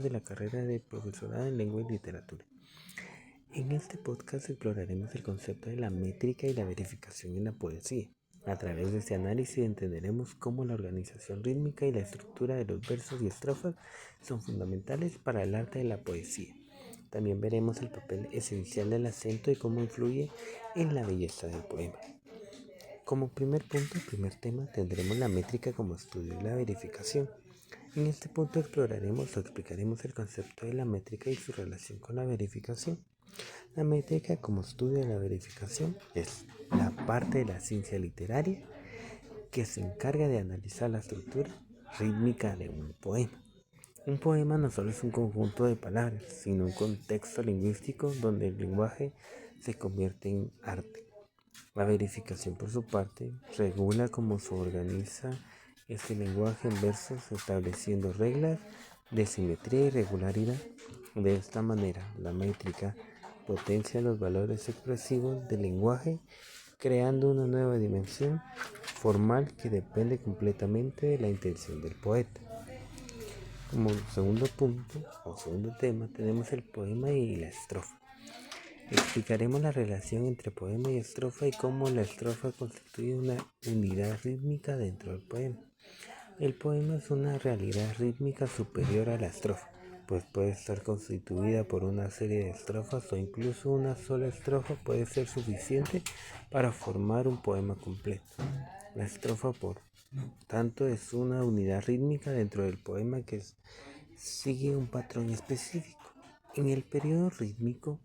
de la carrera de Profesorado en Lengua y Literatura. En este podcast exploraremos el concepto de la métrica y la verificación en la poesía. A través de este análisis entenderemos cómo la organización rítmica y la estructura de los versos y estrofas son fundamentales para el arte de la poesía. También veremos el papel esencial del acento y cómo influye en la belleza del poema. Como primer tema, tendremos la métrica como estudio y la verificación. En este punto exploraremos o explicaremos el concepto de la métrica y su relación con la verificación. La métrica como estudio de la verificación es la parte de la ciencia literaria que se encarga de analizar la estructura rítmica de un poema. Un poema no solo es un conjunto de palabras, sino un contexto lingüístico donde el lenguaje se convierte en arte. La verificación, por su parte, regula cómo se organiza este lenguaje en versos, estableciendo reglas de simetría y regularidad. De esta manera, la métrica potencia los valores expresivos del lenguaje, creando una nueva dimensión formal que depende completamente de la intención del poeta. Como segundo tema, tenemos el poema y la estrofa. Explicaremos la relación entre poema y estrofa y cómo la estrofa constituye una unidad rítmica dentro del poema. El poema es una realidad rítmica superior a la estrofa, pues puede estar constituida por una serie de estrofas o incluso una sola estrofa puede ser suficiente para formar un poema completo. La estrofa, por tanto, es una unidad rítmica dentro del poema que sigue un patrón específico. En el periodo rítmico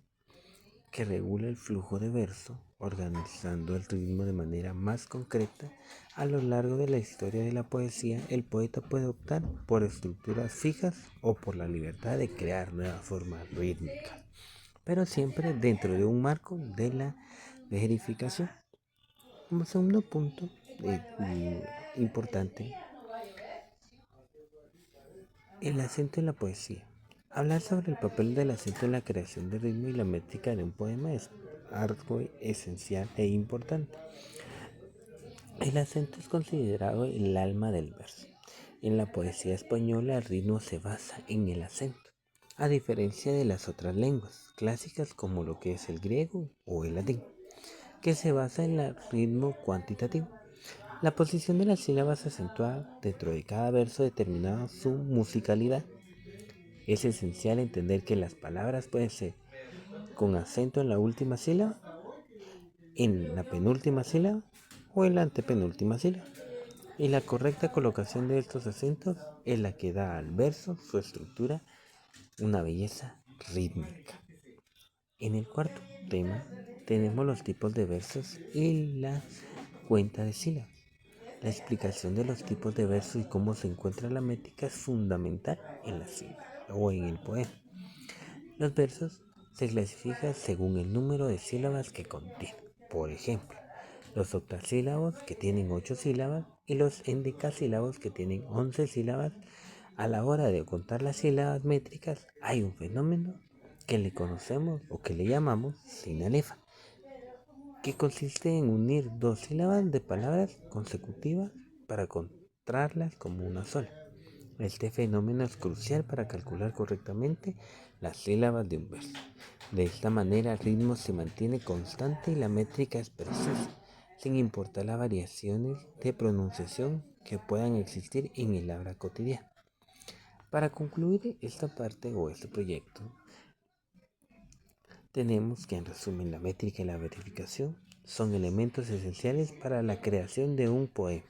que regula el flujo de verso, organizando el ritmo de manera más concreta. A lo largo de la historia de la poesía, el poeta puede optar por estructuras fijas o por la libertad de crear nuevas formas rítmicas, pero siempre dentro de un marco de la verificación. Como segundo punto importante, el acento en la poesía. Hablar sobre el papel del acento en la creación de ritmo y la métrica de un poema es algo esencial e importante. El acento es considerado el alma del verso. En la poesía española el ritmo se basa en el acento, a diferencia de las otras lenguas clásicas como lo que es el griego o el latín, que se basa en el ritmo cuantitativo. La posición de las sílabas acentuada dentro de cada verso determina su musicalidad. Es esencial entender que las palabras pueden ser con acento en la última sílaba, en la penúltima sílaba o en la antepenúltima sílaba. Y la correcta colocación de estos acentos es la que da al verso su estructura, una belleza rítmica. En el cuarto tema tenemos los tipos de versos y la cuenta de sílabas. La explicación de los tipos de versos y cómo se encuentra la métrica es fundamental en la sílaba o en el poema. Los versos se clasifican según el número de sílabas que contienen. Por ejemplo, los octasílabos que tienen 8 sílabas y los endecasílabos que tienen 11 sílabas. A la hora de contar las sílabas métricas hay un fenómeno que le conocemos o que le llamamos sinalefa, que consiste en unir dos sílabas de palabras consecutivas para contarlas como una sola. Este fenómeno es crucial para calcular correctamente las sílabas de un verso. De esta manera el ritmo se mantiene constante y la métrica es precisa, sin importar las variaciones de pronunciación que puedan existir en el habla cotidiana. Para concluir esta parte o este proyecto, tenemos que en resumen la métrica y la verificación son elementos esenciales para la creación de un poema.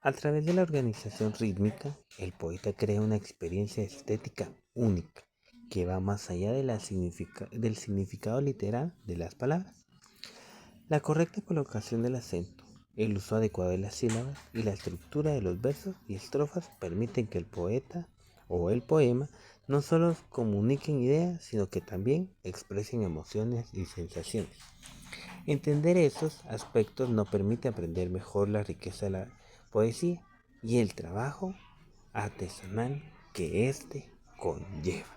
A través de la organización rítmica, el poeta crea una experiencia estética única que va más allá de del significado literal de las palabras. La correcta colocación del acento, el uso adecuado de las sílabas y la estructura de los versos y estrofas permiten que el poeta o el poema no solo comuniquen ideas, sino que también expresen emociones y sensaciones. Entender esos aspectos nos permite aprender mejor la riqueza de la poesía y el trabajo artesanal que éste conlleva.